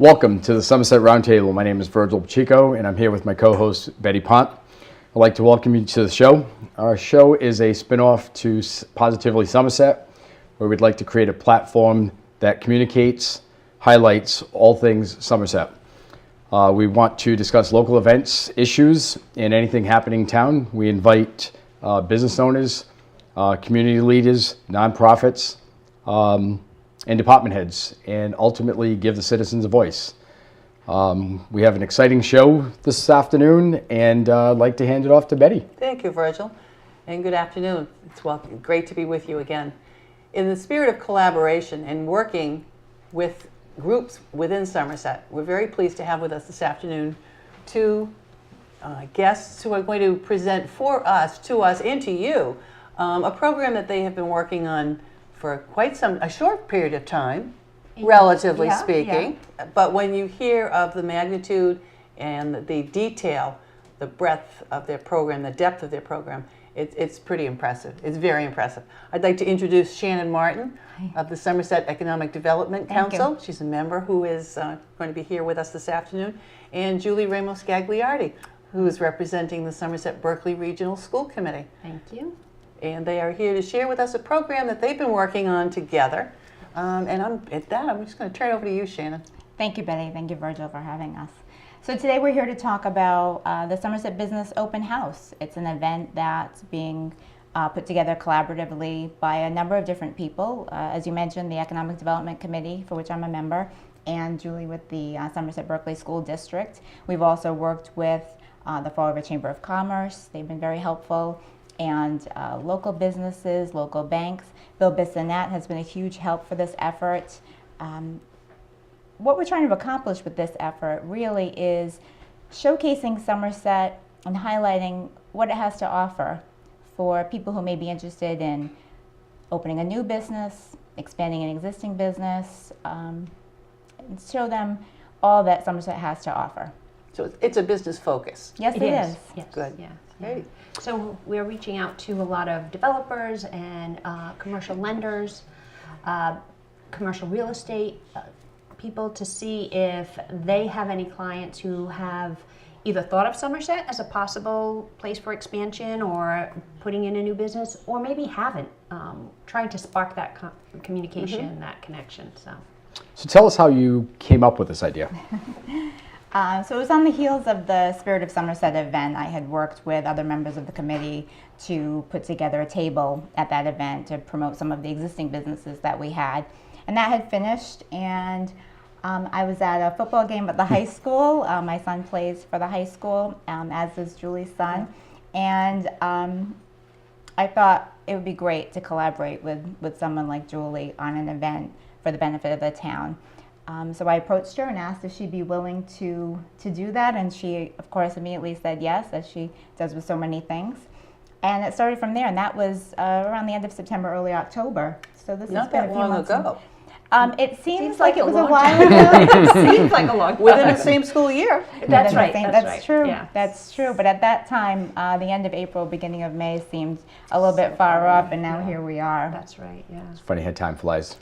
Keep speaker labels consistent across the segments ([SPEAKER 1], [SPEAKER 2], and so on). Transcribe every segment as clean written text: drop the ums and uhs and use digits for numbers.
[SPEAKER 1] Welcome to the Somerset Roundtable. My name is Virgil Pacheco, and I'm here with my co-host, Betty Pont. I'd like to welcome you to the show. Our show is a spin-off to Positively Somerset, where we'd like to create a platform that communicates, highlights all things Somerset. We want to discuss local events, issues, and anything happening in town. We invite business owners, community leaders, nonprofits, and department heads, and ultimately give the citizens a voice. We have an exciting show this afternoon, and I'd like to hand it off to Betty.
[SPEAKER 2] Thank you, Virgil, and good afternoon. It's great to be with you again. In the spirit of collaboration and working with groups within Somerset, we're very pleased to have with us this afternoon two guests who are going to present to us, and to you, a program that they have been working on for a short period of time, relatively speaking. Yeah. But when you hear of the magnitude and the detail, the breadth of their program, the depth of their program, it's pretty impressive. It's very impressive. I'd like to introduce Shannon Martin of the Somerset Economic Development Council. She's a member who is going to be here with us this afternoon. And Julie Ramos Gagliardi, who is representing the Somerset Berkeley Regional School Committee.
[SPEAKER 3] Thank you.
[SPEAKER 2] And they are here to share with us a program that they've been working on together. And I'm just going to turn it over to you, Shannon.
[SPEAKER 3] Thank you, Betty. Thank you, Virgil, for having us. So today we're here to talk about the Somerset Business Open House. It's an event that's being put together collaboratively by a number of different people. As you mentioned, the Economic Development Committee, for which I'm a member, and Julie with the Somerset Berkeley School District. We've also worked with the Fall River Chamber of Commerce. They've been very helpful. And local businesses, local banks. Bill Bissonnette has been a huge help for this effort. What we're trying to accomplish with this effort really is showcasing Somerset and highlighting what it has to offer for people who may be interested in opening a new business, expanding an existing business, and show them all that Somerset has to offer.
[SPEAKER 2] So it's a business focus.
[SPEAKER 3] Yes, it is.
[SPEAKER 4] Yes.
[SPEAKER 2] Good.
[SPEAKER 4] Yeah.
[SPEAKER 2] Great.
[SPEAKER 4] So we're reaching out to a lot of developers and commercial lenders, commercial real estate people to see if they have any clients who have either thought of Somerset as a possible place for expansion or putting in a new business, or maybe haven't, trying to spark that communication, that connection.
[SPEAKER 1] So tell us how you came up with this idea.
[SPEAKER 3] So it was on the heels of the Spirit of Somerset event. I had worked with other members of the committee to put together a table at that event to promote some of the existing businesses that we had. And that had finished, and I was at a football game at the high school. My son plays for the high school, as does Julie's son. And I thought it would be great to collaborate with someone like Julie on an event for the benefit of the town. So I approached her and asked if she'd be willing to do that, and she, of course, immediately said yes, as she does with so many things. And it started from there, and that was around the end of September, early October. So this has been a few months ago. It seems like it was a while ago.
[SPEAKER 4] Seems like a long time.
[SPEAKER 2] Within the same school year.
[SPEAKER 4] That's right.
[SPEAKER 3] That's true.
[SPEAKER 4] Yeah.
[SPEAKER 3] That's true. But at that time, the end of April, beginning of May seemed a little bit far off, and now here we are.
[SPEAKER 4] That's right. Yeah.
[SPEAKER 1] It's funny how time flies.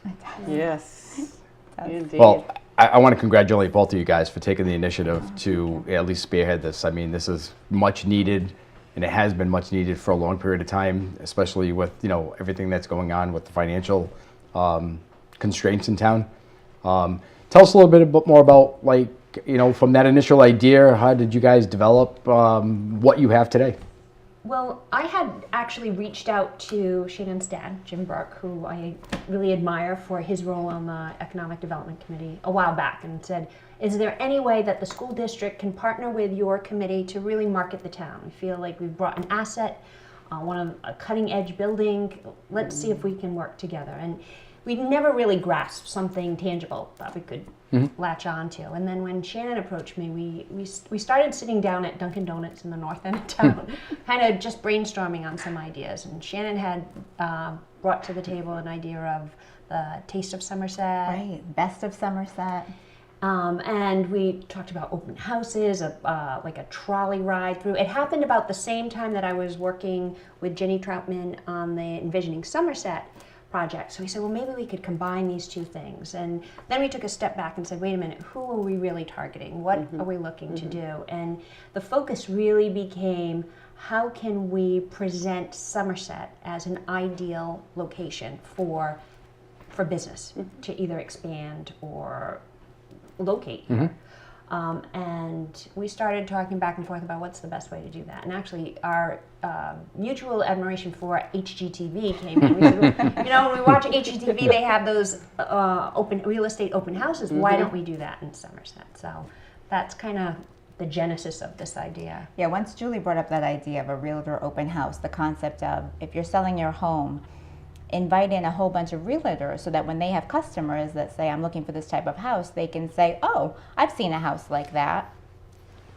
[SPEAKER 2] Yes. Indeed.
[SPEAKER 1] Well, I want to congratulate both of you guys for taking the initiative to at least spearhead this. I mean, this is much needed, and it has been much needed for a long period of time, especially with everything that's going on with the financial constraints in town. Tell us a little bit more about, from that initial idea, how did you guys develop what you have today?
[SPEAKER 4] Well, I had actually reached out to Shannon's dad, Jim Burke, who I really admire for his role on the Economic Development Committee a while back, and said, is there any way that the school district can partner with your committee to really market the town? We feel like we've brought an asset, a cutting edge building. Let's see if we can work together. And we never really grasped something tangible that we could latch on to. And then when Shannon approached me, we started sitting down at Dunkin' Donuts in the north end of town, kind of just brainstorming on some ideas. And Shannon had brought to the table an idea of the Taste of Somerset.
[SPEAKER 3] Right, Best of Somerset.
[SPEAKER 4] And we talked about open houses, like a trolley ride through. It happened about the same time that I was working with Jenny Troutman on the Envisioning Somerset project. So we said, well, maybe we could combine these two things. And then we took a step back and said, wait a minute, who are we really targeting? What are we looking to do? And the focus really became, how can we present Somerset as an ideal location for business to either expand or locate here. And we started talking back and forth about what's the best way to do that. And actually, our mutual admiration for HGTV came in. We said, well, you know, when we watch HGTV, they have those open real estate open houses. Why don't we do that in Somerset? So that's kind of the genesis of this idea.
[SPEAKER 3] Yeah, once Julie brought up that idea of a realtor open house, the concept of if you're selling your home, invite in a whole bunch of realtors so that when they have customers that say, I'm looking for this type of house, they can say, oh, I've seen a house like that.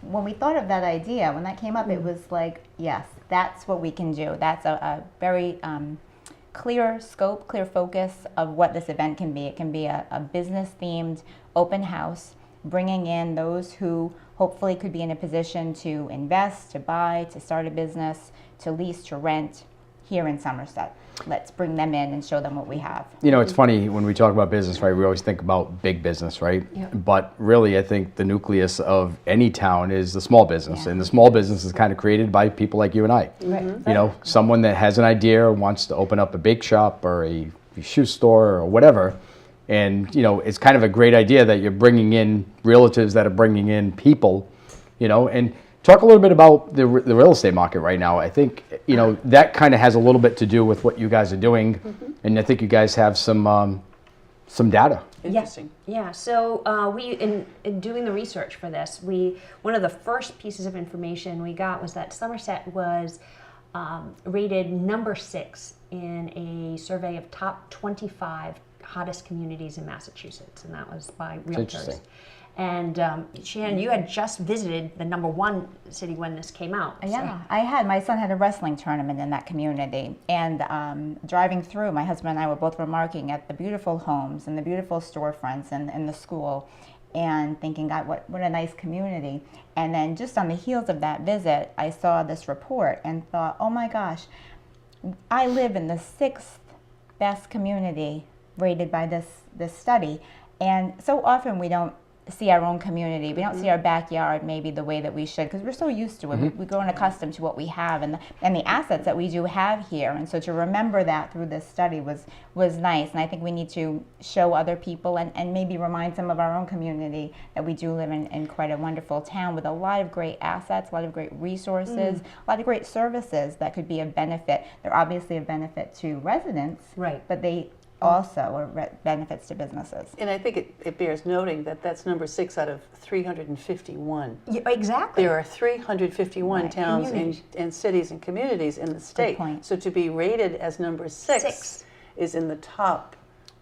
[SPEAKER 3] When we thought of that idea, when that came up, it was like, yes, that's what we can do. That's a very clear scope, clear focus of what this event can be. It can be a business-themed open house, bringing in those who hopefully could be in a position to invest, to buy, to start a business, to lease, to rent here in Somerset. Let's bring them in and show them what we have.
[SPEAKER 1] You know, it's funny when we talk about business, right? We always think about big business, right?
[SPEAKER 4] Yeah.
[SPEAKER 1] But really, I think the nucleus of any town is the small business.
[SPEAKER 3] Yeah.
[SPEAKER 1] And the small business is kind of created by people like you and I.
[SPEAKER 4] Right.
[SPEAKER 1] You know, someone that has an idea, wants to open up a bake shop or a shoe store or whatever. And, you know, it's kind of a great idea that you're bringing in relatives that are bringing in people, you know, and talk a little bit about the real estate market right now. I think, you know, that kind of has a little bit to do with what you guys are doing. And I think you guys have some data.
[SPEAKER 2] Interesting.
[SPEAKER 4] Yeah. So we, in doing the research for this, one of the first pieces of information we got was that Somerset was rated number 6 in a survey of top 25 hottest communities in Massachusetts, and that was by realtors.
[SPEAKER 1] Interesting.
[SPEAKER 4] And Shannon, you had just visited the number 1 city when this came out.
[SPEAKER 3] Yeah, I had. My son had a wrestling tournament in that community. And driving through, my husband and I were both remarking at the beautiful homes and the beautiful storefronts and the school and thinking, God, what a nice community. And then just on the heels of that visit, I saw this report and thought, oh my gosh, I live in the 6th best community rated by this study. And so often we don't see our own community. We don't see our backyard maybe the way that we should, because we're so used to it. We're growing accustomed to what we have and the assets that we do have here. And so to remember that through this study was nice. And I think we need to show other people and maybe remind some of our own community that we do live in quite a wonderful town with a lot of great assets, a lot of great resources, a lot of great services that could be of benefit. They're obviously of benefit to residents,
[SPEAKER 4] Right.
[SPEAKER 3] but they also are benefits to businesses.
[SPEAKER 2] And I think it bears noting that that's number 6 out of 351.
[SPEAKER 4] Yeah, exactly.
[SPEAKER 2] There are 351
[SPEAKER 3] Right.
[SPEAKER 2] towns
[SPEAKER 4] Communities.
[SPEAKER 2] and cities and communities in the state.
[SPEAKER 3] point.
[SPEAKER 2] So to be rated as number 6
[SPEAKER 4] 6.
[SPEAKER 2] is in the top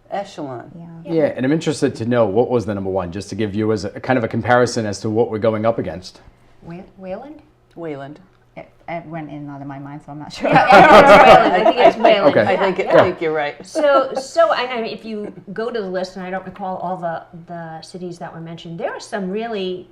[SPEAKER 2] echelon.
[SPEAKER 3] Yeah.
[SPEAKER 1] Yeah, and I'm interested to know what was the number 1, just to give you as a kind of a comparison as to what we're going up against.
[SPEAKER 4] Wayland?
[SPEAKER 2] Wayland.
[SPEAKER 3] It went in and out of my mind, so I'm not sure.
[SPEAKER 4] I think it's Wayland.
[SPEAKER 1] Okay.
[SPEAKER 2] I think you're right.
[SPEAKER 4] So I mean, if you go to the list, and I don't recall all the cities that were mentioned, there are some really,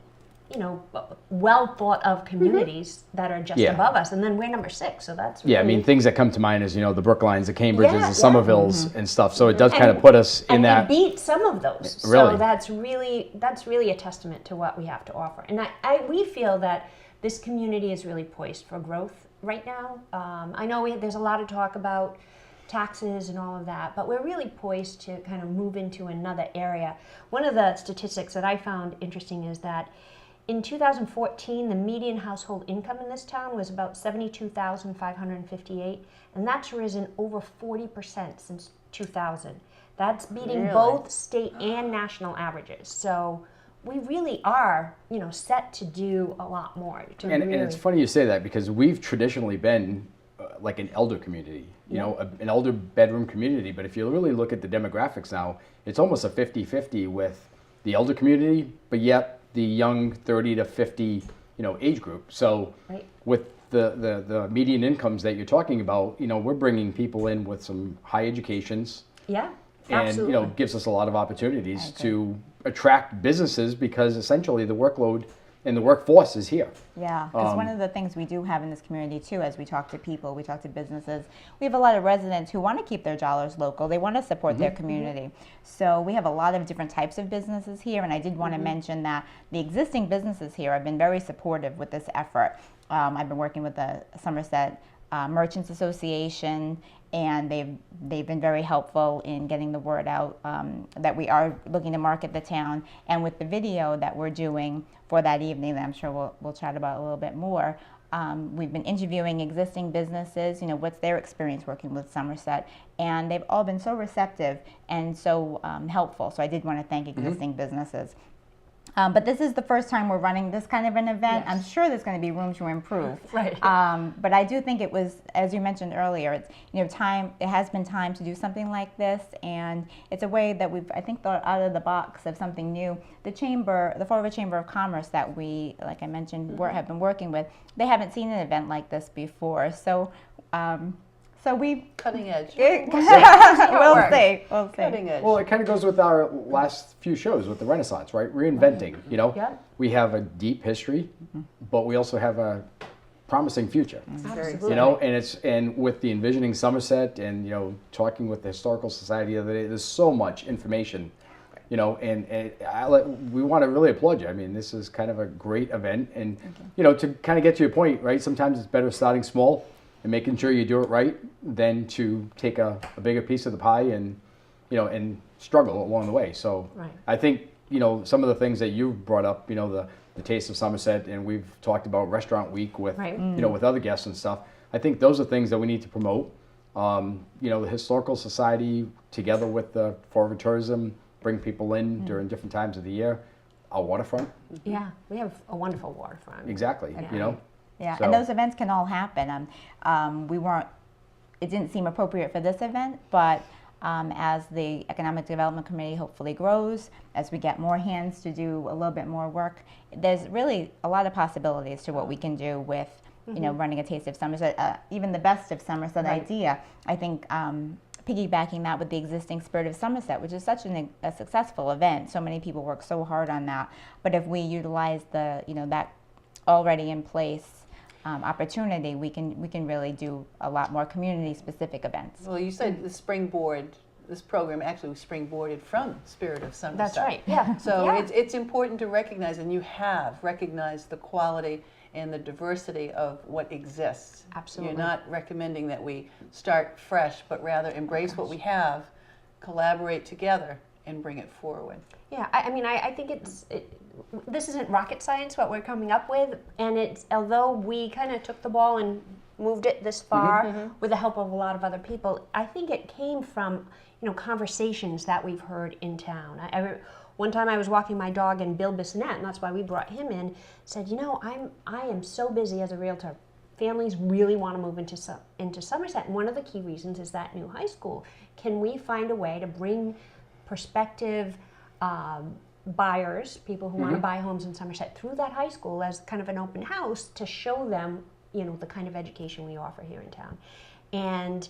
[SPEAKER 4] well thought of communities that are just
[SPEAKER 1] Yeah.
[SPEAKER 4] above us, and then we're number 6. So that's
[SPEAKER 1] Yeah, I
[SPEAKER 4] really,
[SPEAKER 1] mean, things that come to mind is, the Brooklines, the Cambridges,
[SPEAKER 4] Yeah,
[SPEAKER 1] the
[SPEAKER 4] yeah.
[SPEAKER 1] Somervilles and stuff. So it does kind of
[SPEAKER 4] And-
[SPEAKER 1] put us in
[SPEAKER 4] and
[SPEAKER 1] that.
[SPEAKER 4] we beat some of those.
[SPEAKER 1] Really?
[SPEAKER 4] So that's really a testament to what we have to offer, and we feel that this community is really poised for growth right now. I know there's a lot of talk about taxes and all of that, but we're really poised to kind of move into another area. One of the statistics that I found interesting is that in 2014, the median household income in this town was about $72,558, and that's risen over 40% since 2000. That's beating
[SPEAKER 2] Really?
[SPEAKER 4] both state and national averages. So we really are, set to do a lot more.
[SPEAKER 1] And it's funny you say that, because we've traditionally been like an elder community, you know, an elder bedroom community. But if you really look at the demographics now, it's almost a 50-50 with the elder community, but yet the young 30 to 50, you know, age group. So with the median incomes that you're talking about, you know, we're bringing people in with some high educations.
[SPEAKER 4] Yeah,
[SPEAKER 1] and
[SPEAKER 4] absolutely.
[SPEAKER 1] you know, gives us a lot of opportunities to attract businesses, because essentially the workload and the workforce is here.
[SPEAKER 3] Yeah, because one of the things we do have in this community too, as we talk to people, we talk to businesses, we have a lot of residents who want to keep their dollars local. They want to support their community. So we have a lot of different types of businesses here, and I did want to mention that the existing businesses here have been very supportive with this effort. I've been working with the Somerset Merchants Association, and they've been very helpful in getting the word out that we are looking to market the town. And with the video that we're doing for that evening, that I'm sure we'll chat about a little bit more, we've been interviewing existing businesses, you know, what's their experience working with Somerset, and they've all been so receptive and so helpful. So I did want to thank existing businesses. But this is the first time we're running this kind of an event. I'm sure there's going to be room to improve.
[SPEAKER 4] Right.
[SPEAKER 3] But I do think it was, as you mentioned earlier, it's, you know, time. It has been time to do something like this, and it's a way that we've, I think, thought out of the box of something new. The chamber, the Fall River Chamber of Commerce that we, like I mentioned, have been working with, they haven't seen an event like this before. So we
[SPEAKER 2] Cutting edge.
[SPEAKER 3] we'll see.
[SPEAKER 2] Cutting edge.
[SPEAKER 1] Well, it kind of goes with our last few shows with the Renaissance, right? Reinventing, you know?
[SPEAKER 4] Yeah.
[SPEAKER 1] We have a deep history, but we also have a promising future.
[SPEAKER 4] Absolutely.
[SPEAKER 1] You know, and with the Envisioning Somerset and, you know, talking with the Historical Society the other day, there's so much information, you know, and we want to really applaud you. I mean, this is kind of a great event, and, you know, to kind of get to your point, right? Sometimes it's better starting small and making sure you do it right than to take a bigger piece of the pie and, you know, and struggle along the way. So I think, you know, some of the things that you've brought up, you know, the Taste of Somerset, and we've talked about Restaurant Week with, you know, with other guests and stuff. I think those are things that we need to promote. You know, the Historical Society together with the Fall River Tourism, bring people in during different times of the year. Our waterfront.
[SPEAKER 4] Yeah, we have a wonderful waterfront.
[SPEAKER 1] Exactly, you know.
[SPEAKER 3] Yeah,
[SPEAKER 1] So-
[SPEAKER 3] and those events can all happen. It didn't seem appropriate for this event, but as the Economic Development Committee hopefully grows, as we get more hands to do a little bit more work, there's really a lot of possibilities to what we can do with, you know, running a Taste of Somerset, even the Best of Somerset idea. I think piggybacking that with the existing Spirit of Somerset, which is such a successful event. So many people work so hard on that. But if we utilize the, you know, that already in place opportunity, we can really do a lot more community-specific events.
[SPEAKER 2] Well, you said the springboard. This program actually was springboarded from Spirit of Somerset.
[SPEAKER 4] That's right. Yeah.
[SPEAKER 2] So
[SPEAKER 4] Yeah.
[SPEAKER 2] it's important to recognize, and you have recognized the quality and the diversity of what exists.
[SPEAKER 4] Absolutely.
[SPEAKER 2] You're not recommending that we start fresh, but rather embrace what we have, collaborate together, and bring it forward.
[SPEAKER 4] Yeah, I mean, I think this isn't rocket science what we're coming up with, and it's, although we kind of took the ball and moved it this far with the help of a lot of other people, I think it came from, you know, conversations that we've heard in town. One time I was walking my dog, and Bill Bissonette, and that's why we brought him in, said, you know, I am so busy as a realtor. Families really want to move into Somerset, and one of the key reasons is that new high school. Can we find a way to bring prospective buyers, people who want to buy homes in Somerset, through that high school as kind of an open house to show them, you know, the kind of education we offer here in town. And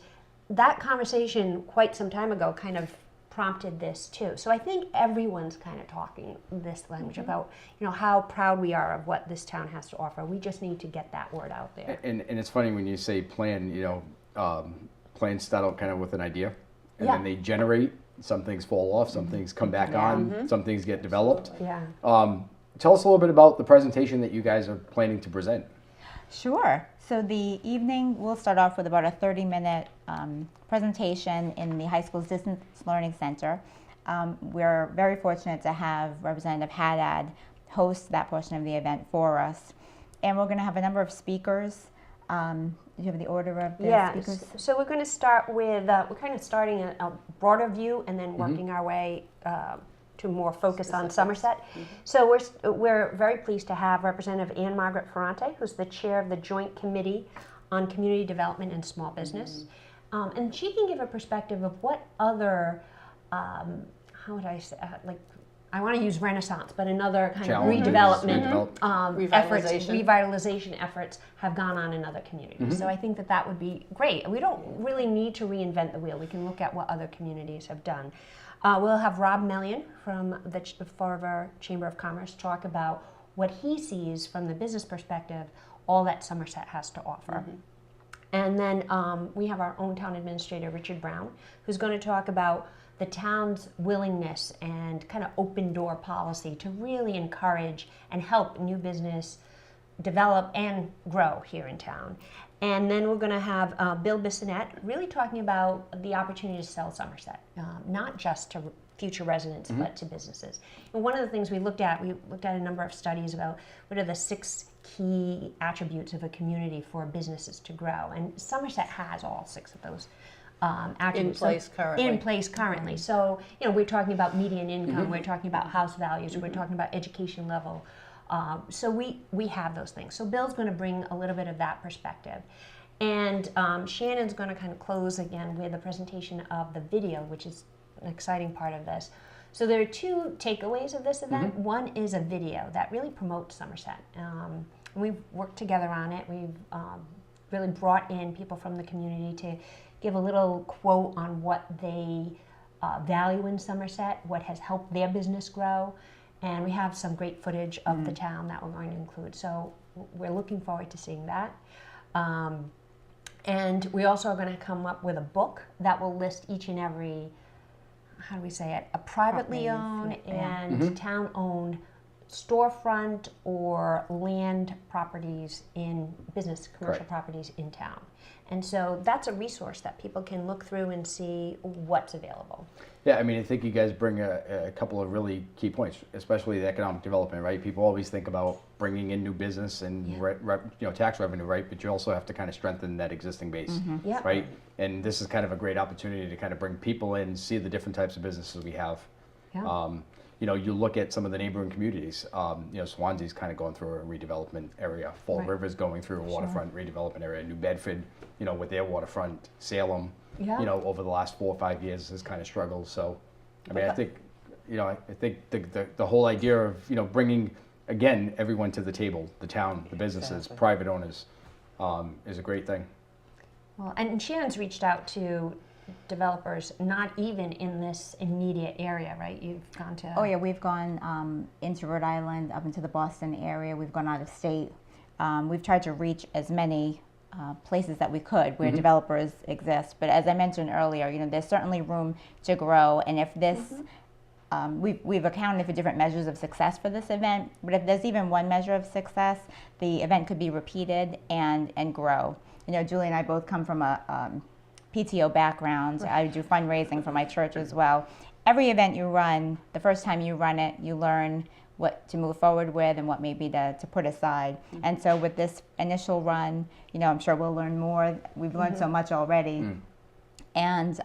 [SPEAKER 4] that conversation quite some time ago kind of prompted this too. So I think everyone's kind of talking this language about, you know, how proud we are of what this town has to offer. We just need to get that word out there.
[SPEAKER 1] And it's funny when you say plan, you know, plans start out kind of with an idea, and then they generate. Some things fall off, some things come back on, some things get developed.
[SPEAKER 4] Yeah.
[SPEAKER 1] Tell us a little bit about the presentation that you guys are planning to present.
[SPEAKER 3] Sure. So the evening, we'll start off with about a 30-minute presentation in the high school's Distance Learning Center. We're very fortunate to have Representative Haddad host that portion of the event for us. And we're going to have a number of speakers. Do you have the order of the speakers?
[SPEAKER 4] So we're going to start with, we're kind of starting a broader view and then working our way to more focus on Somerset. So we're very pleased to have Representative Ann Margaret Ferrante, who's the chair of the Joint Committee on community development and small business. And she can give a perspective of what other, how would I say, I want to use Renaissance, but another kind of redevelopment efforts, revitalization efforts have gone on in other communities. So I think that would be great. We don't really need to reinvent the wheel. We can look at what other communities have done. We'll have Rob Mellion from the Fall River Chamber of Commerce talk about what he sees from the business perspective, all that Somerset has to offer. And then we have our own town administrator, Richard Brown, who's going to talk about the town's willingness and kind of open door policy to really encourage and help new business develop and grow here in town. And then we're going to have Bill Bissonette really talking about the opportunity to sell Somerset, not just to future residents, but to businesses. And one of the things we looked at a number of studies about what are the 6 key attributes of a community for businesses to grow. And Somerset has all 6 of those attributes. In place currently. So, we're talking about median income, we're talking about house values, we're talking about education level. So we have those things. So Bill's going to bring a little bit of that perspective. And Shannon's going to kind of close again with a presentation of the video, which is an exciting part of this. So there are 2 takeaways of this event. One is a video that really promotes Somerset. We've worked together on it. We've really brought in people from the community to give a little quote on what they value in Somerset, what has helped their business grow. And we have some great footage of the town that we're going to include. So we're looking forward to seeing that. And we also are going to come up with a book that will list each and every, how do we say it, a privately owned and town-owned storefront or land properties in business, commercial properties in town. And so that's a resource that people can look through and see what's available.
[SPEAKER 1] Yeah, I mean, I think you guys bring a couple of really key points, especially the economic development, right? People always think about bringing in new business and tax revenue, right? But you also have to kind of strengthen that existing base, right? And this is kind of a great opportunity to kind of bring people in, see the different types of businesses we have. You look at some of the neighboring communities. Swansea's kind of going through a redevelopment area. Fall River's going through a waterfront redevelopment area. New Bedford, with their waterfront. Salem, over the last 4 or 5 years has kind of struggled. So, I mean, I think the whole idea of bringing again everyone to the table, the town, the businesses, private owners, is a great thing.
[SPEAKER 4] Well, and Shannon's reached out to developers not even in this immediate area, right? You've gone to...
[SPEAKER 3] Oh yeah, we've gone into Rhode Island, up into the Boston area. We've gone out of state. We've tried to reach as many places that we could where developers exist. But as I mentioned earlier, there's certainly room to grow. And if this, we've accounted for different measures of success for this event. But if there's even one measure of success, the event could be repeated and grow. Julie and I both come from a PTO background. I do fundraising for my church as well. Every event you run, the first time you run it, you learn what to move forward with and what maybe to put aside. And so with this initial run, I'm sure we'll learn more. We've learned so much already. And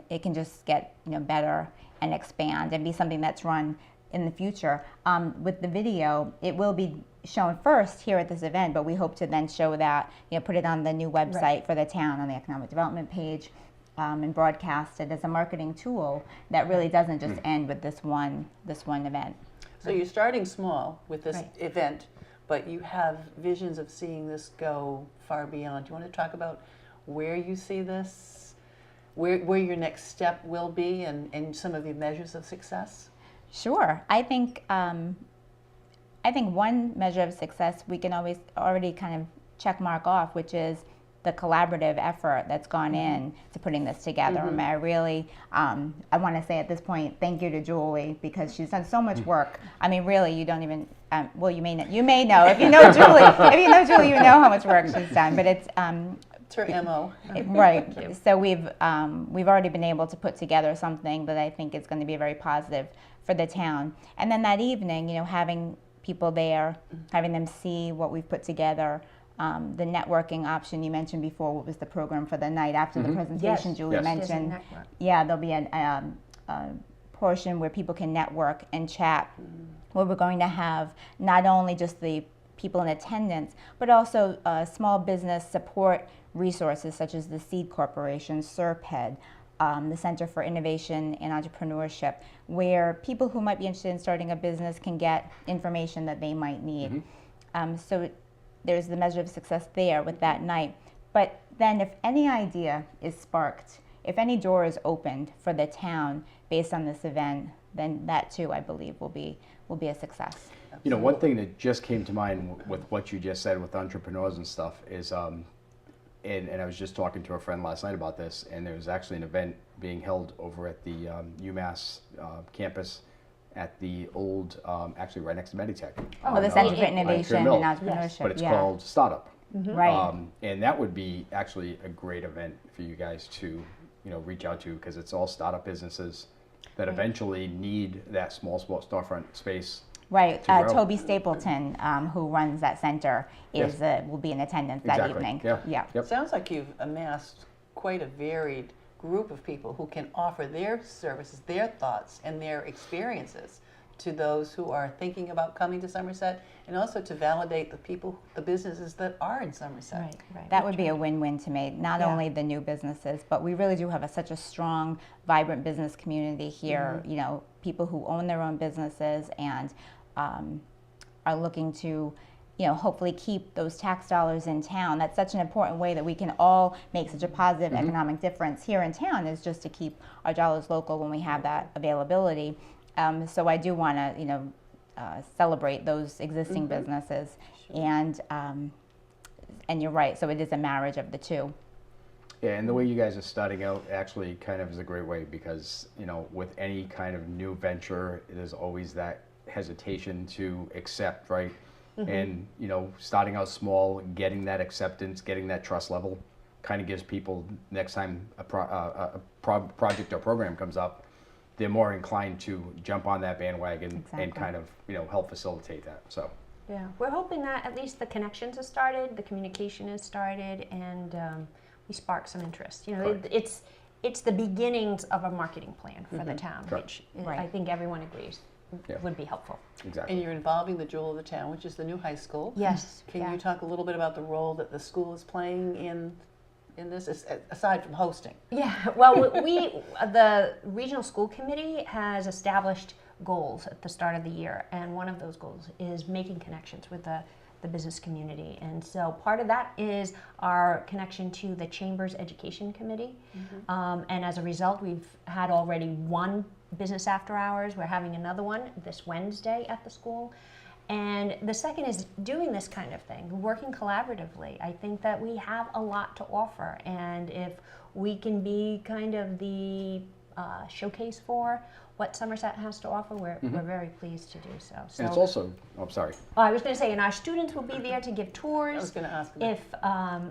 [SPEAKER 3] it can just get better and expand and be something that's run in the future. With the video, it will be shown first here at this event, but we hope to then show that, put it on the new website for the town on the economic development page, and broadcast it as a marketing tool that really doesn't just end with this one event.
[SPEAKER 2] So you're starting small with this event, but you have visions of seeing this go far beyond. Do you want to talk about where you see this, where your next step will be, and some of the measures of success?
[SPEAKER 3] Sure. I think one measure of success we can always already kind of check mark off, which is the collaborative effort that's gone in to putting this together. And I really, I want to say at this point, thank you to Julie, because she's done so much work. I mean, really, you don't even, well, you may know. If you know Julie, you know how much work she's done. But it's
[SPEAKER 2] her MO.
[SPEAKER 3] Right. So we've already been able to put together something that I think is going to be very positive for the town. And then that evening, having people there, having them see what we've put together. The networking option you mentioned before, what was the program for the night after the presentation Julie mentioned. There'll be a portion where people can network and chat, where we're going to have not only just the people in attendance, but also small business support resources such as the Seed Corporation, SERPED, the Center for Innovation and Entrepreneurship, where people who might be interested in starting a business can get information that they might need. So there's the measure of success there with that night. But then if any idea is sparked, if any door is opened for the town based on this event, then that too, I believe, will be a success.
[SPEAKER 1] You know, one thing that just came to mind with what you just said with entrepreneurs and stuff is, and I was just talking to a friend last night about this, and there was actually an event being held over at the UMass campus at the old, actually right next to Meditech.
[SPEAKER 3] Oh, the Center for Innovation and
[SPEAKER 1] Mill.
[SPEAKER 3] Entrepreneurship.
[SPEAKER 1] But it's
[SPEAKER 3] yeah.
[SPEAKER 1] called Startup.
[SPEAKER 3] Right.
[SPEAKER 1] And that would be actually a great event for you guys to, reach out to, because it's all startup businesses that eventually need that small storefront space.
[SPEAKER 3] Right.
[SPEAKER 1] to grow.
[SPEAKER 3] Toby Stapleton, who runs that center, will be in attendance that
[SPEAKER 1] Exactly.
[SPEAKER 3] evening.
[SPEAKER 1] Yeah. Yep.
[SPEAKER 2] Sounds like you've amassed quite a varied group of people who can offer their services, their thoughts, and their experiences to those who are thinking about coming to Somerset, and also to validate the businesses that are in Somerset.
[SPEAKER 4] Right.
[SPEAKER 3] That would be a win-win to me, not
[SPEAKER 2] Yeah.
[SPEAKER 3] only the new businesses, but we really do have such a strong, vibrant business community here. People who own their own businesses and are looking to, hopefully keep those tax dollars in town. That's such an important way that we can all make such a positive economic difference here in town, is just to keep our dollars local when we have that availability. So I do want to, celebrate those existing businesses, and you're right. So it is a marriage of the two.
[SPEAKER 1] Yeah, and the way you guys are starting out actually kind of is a great way, because, with any kind of new venture, there's always that hesitation to accept, right? And, starting out small, getting that acceptance, getting that trust level kind of gives people, next time a project or program comes up, they're more inclined to jump on that bandwagon and kind of, help facilitate that. So.
[SPEAKER 4] Yeah, we're hoping that at least the connections have started, the communication has started, and we spark some interest. It's the beginnings of a marketing plan for the town, which I think everyone agrees would be helpful.
[SPEAKER 1] Exactly.
[SPEAKER 2] And you're involving the jewel of the town, which is the new high school.
[SPEAKER 4] Yes.
[SPEAKER 2] Can you talk a little bit about the role that the school is playing in this, aside from hosting?
[SPEAKER 4] Yeah, well, the Regional School Committee has established goals at the start of the year, and one of those goals is making connections with the business community. And so part of that is our connection to the Chamber's Education Committee. And as a result, we've had already one business after hours. We're having another one this Wednesday at the school. And the second is doing this kind of thing, working collaboratively. I think that we have a lot to offer, and if we can be kind of the showcase for what Somerset has to offer, we're very pleased to do so.
[SPEAKER 1] And it's also, sorry.
[SPEAKER 4] I was going to say, and our students will be there to give tours.
[SPEAKER 2] I was going to ask
[SPEAKER 4] if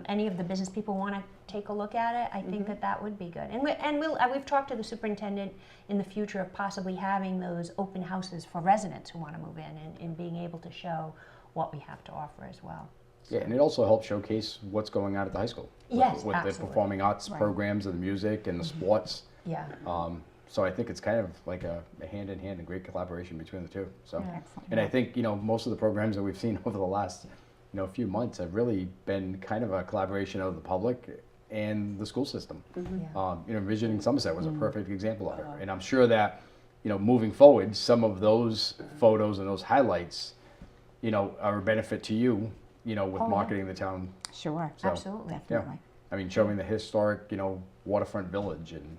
[SPEAKER 4] any of the business people want to take a look at it, I think that would be good. And we've talked to the superintendent in the future of possibly having those open houses for residents who want to move in, and being able to show what we have to offer as well.
[SPEAKER 1] Yeah, and it also helps showcase what's going on at the high school.
[SPEAKER 4] Yes,
[SPEAKER 1] with the
[SPEAKER 4] absolutely.
[SPEAKER 1] performing arts programs and the music and the sports.
[SPEAKER 4] Yeah.
[SPEAKER 1] So I think it's kind of like a hand-in-hand and great collaboration between the two. So,
[SPEAKER 3] Excellent.
[SPEAKER 1] and I think, most of the programs that we've seen over the last, few months have really been kind of a collaboration of the public and the school system. Visioning Somerset was a perfect example of it. And I'm sure that, moving forward, some of those photos and those highlights, are a benefit to you, with marketing the town.
[SPEAKER 3] Sure.
[SPEAKER 1] So,
[SPEAKER 4] Absolutely.
[SPEAKER 3] Definitely.
[SPEAKER 1] I mean, showing the historic, waterfront village and.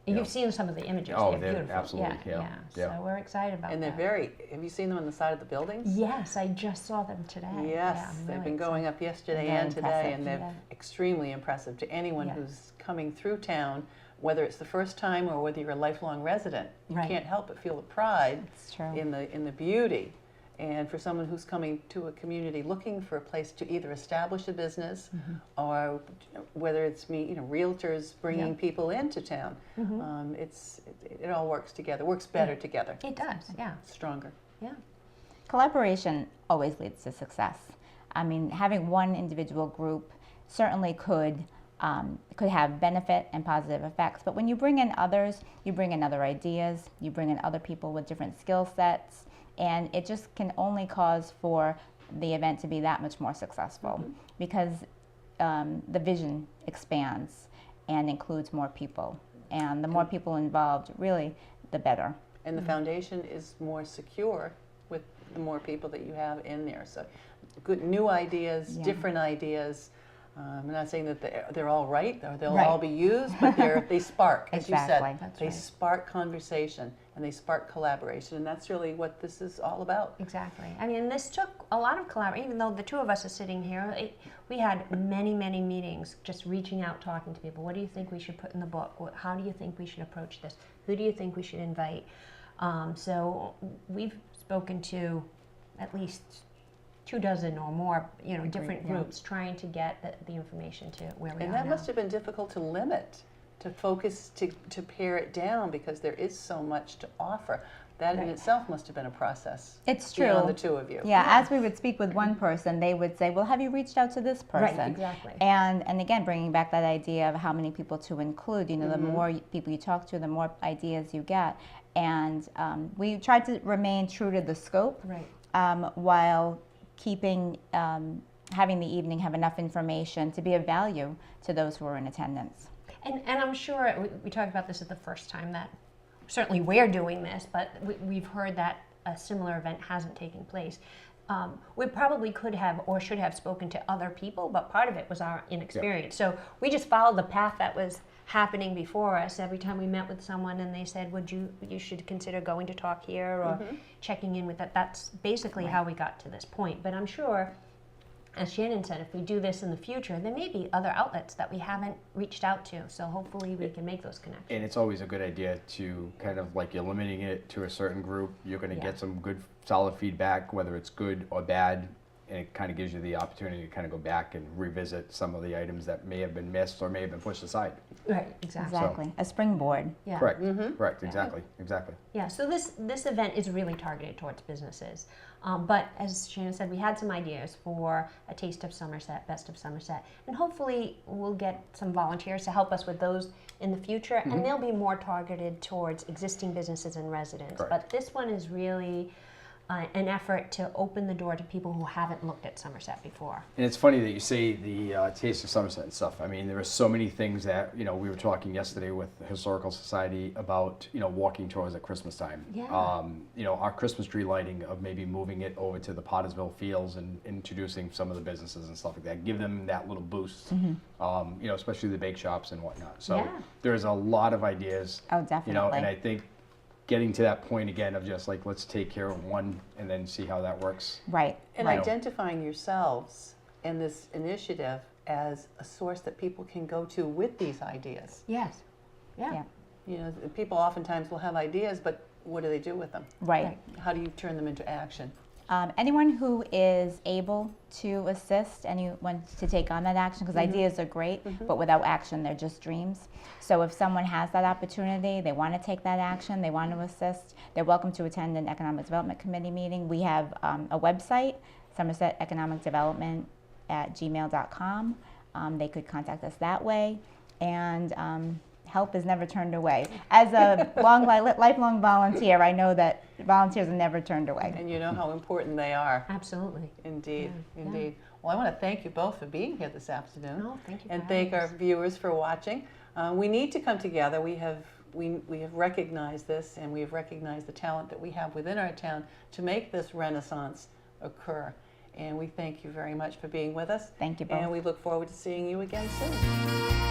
[SPEAKER 4] You've seen some of the images.
[SPEAKER 1] Oh,
[SPEAKER 4] they're
[SPEAKER 1] they're
[SPEAKER 4] beautiful.
[SPEAKER 1] absolutely, yeah.
[SPEAKER 4] So we're excited about
[SPEAKER 2] And
[SPEAKER 4] that.
[SPEAKER 2] have you seen them on the side of the buildings?
[SPEAKER 4] Yes, I just saw them today.
[SPEAKER 2] Yes,
[SPEAKER 4] I'm
[SPEAKER 2] they've
[SPEAKER 4] really
[SPEAKER 2] been going up yesterday
[SPEAKER 3] Very
[SPEAKER 2] and today,
[SPEAKER 3] impressive.
[SPEAKER 2] and they're extremely impressive to anyone
[SPEAKER 4] Yeah.
[SPEAKER 2] who's coming through town, whether it's the first time or whether you're a lifelong resident. You
[SPEAKER 4] Right.
[SPEAKER 2] can't help but feel the pride
[SPEAKER 3] It's true.
[SPEAKER 2] in the beauty. And for someone who's coming to a community looking for a place to either establish a business, or whether it's realtors bringing people into town, it all works together. Works better together.
[SPEAKER 4] It does, yeah.
[SPEAKER 2] Stronger.
[SPEAKER 4] Yeah.
[SPEAKER 3] Collaboration always leads to success. I mean, having one individual group certainly could have benefit and positive effects, but when you bring in others, you bring in other ideas, you bring in other people with different skill sets, and it just can only cause for the event to be that much more successful because the vision expands and includes more people. And the more people involved, really, the better.
[SPEAKER 2] And the foundation is more secure with the more people that you have in there. So good new ideas, different ideas. I'm not saying that they're all right or they'll all be used, but they spark, as
[SPEAKER 3] Exactly.
[SPEAKER 2] you said.
[SPEAKER 3] That's
[SPEAKER 2] they
[SPEAKER 3] right.
[SPEAKER 2] spark conversation and they spark collaboration, and that's really what this is all about.
[SPEAKER 4] Exactly. I mean, this took a lot of collaboration. Even though the two of us are sitting here, we had many, many meetings just reaching out, talking to people. What do you think we should put in the book? How do you think we should approach this? Who do you think we should invite? So we've spoken to at least 24 or more, different groups trying to get the information to where we are
[SPEAKER 2] And that
[SPEAKER 4] now.
[SPEAKER 2] must have been difficult to limit, to focus, to pare it down, because there is so much to offer. That in itself must have been a process.
[SPEAKER 3] It's true.
[SPEAKER 2] Beyond the two of you.
[SPEAKER 3] Yeah, as we would speak with one person, they would say, well, have you reached out to this person?
[SPEAKER 4] Right, exactly.
[SPEAKER 3] And again, bringing back that idea of how many people to include, the more people you talk to, the more ideas you get. And we tried to remain true to the scope while keeping, having the evening have enough information to be of value to those who are in attendance.
[SPEAKER 4] And I'm sure we talked about this at the first time that certainly we're doing this, but we've heard that a similar event hasn't taken place. We probably could have or should have spoken to other people, but part of it was our inexperience. So we just followed the path that was happening before us. Every time we met with someone and they said, you should consider going to talk here or checking in with that. That's basically how we got to this point. But I'm sure, as Shannon said, if we do this in the future, there may be other outlets that we haven't reached out to. So hopefully we can make those connections.
[SPEAKER 1] And it's always a good idea to kind of like you're limiting it to a certain group. You're going to get some good, solid feedback, whether it's good or bad. And it kind of gives you the opportunity to kind of go back and revisit some of the items that may have been missed or may have been pushed aside.
[SPEAKER 4] Right, exactly.
[SPEAKER 3] Exactly. A springboard.
[SPEAKER 4] Yeah.
[SPEAKER 1] Correct. Correct. Exactly. Exactly.
[SPEAKER 4] Yeah, so this event is really targeted towards businesses. But as Shannon said, we had some ideas for a Taste of Somerset, Best of Somerset. And hopefully we'll get some volunteers to help us with those in the future. And they'll be more targeted towards existing businesses and residents.
[SPEAKER 1] Correct.
[SPEAKER 4] But this one is really an effort to open the door to people who haven't looked at Somerset before.
[SPEAKER 1] And it's funny that you say the Taste of Somerset and stuff. I mean, there are so many things that, we were talking yesterday with the Historical Society about, walking tours at Christmas time.
[SPEAKER 4] Yeah.
[SPEAKER 1] Our Christmas tree lighting of maybe moving it over to the Pottersville Fields and introducing some of the businesses and stuff like that. Give them that little boost, especially the bake shops and whatnot. So there's a lot of ideas.
[SPEAKER 3] Oh, definitely.
[SPEAKER 1] And I think getting to that point again of just like, let's take care of one and then see how that works.
[SPEAKER 3] Right.
[SPEAKER 2] And
[SPEAKER 3] right.
[SPEAKER 2] identifying yourselves in this initiative as a source that people can go to with these ideas.
[SPEAKER 4] Yes. Yeah.
[SPEAKER 2] People oftentimes will have ideas, but what do they do with them?
[SPEAKER 3] Right.
[SPEAKER 2] How do you turn them into action?
[SPEAKER 3] Anyone who is able to assist, anyone to take on that action, because ideas are great, but without action, they're just dreams. So if someone has that opportunity, they want to take that action, they want to assist, they're welcome to attend an Economic Development Committee meeting. We have a website, Somerset Economic Development @gmail.com. They could contact us that way. And help is never turned away. As a lifelong volunteer, I know that volunteers are never turned away.
[SPEAKER 2] And you know how important they are.
[SPEAKER 4] Absolutely.
[SPEAKER 2] Indeed, indeed. Well, I want to thank you both for being here this afternoon.
[SPEAKER 4] Oh, thank you.
[SPEAKER 2] And
[SPEAKER 4] for
[SPEAKER 2] thank
[SPEAKER 4] having
[SPEAKER 2] our
[SPEAKER 4] us.
[SPEAKER 2] viewers for watching. We need to come together. We have recognized this, and we have recognized the talent that we have within our town to make this renaissance occur. And we thank you very much for being with us.
[SPEAKER 3] Thank you both.
[SPEAKER 2] And we look forward to seeing you again soon.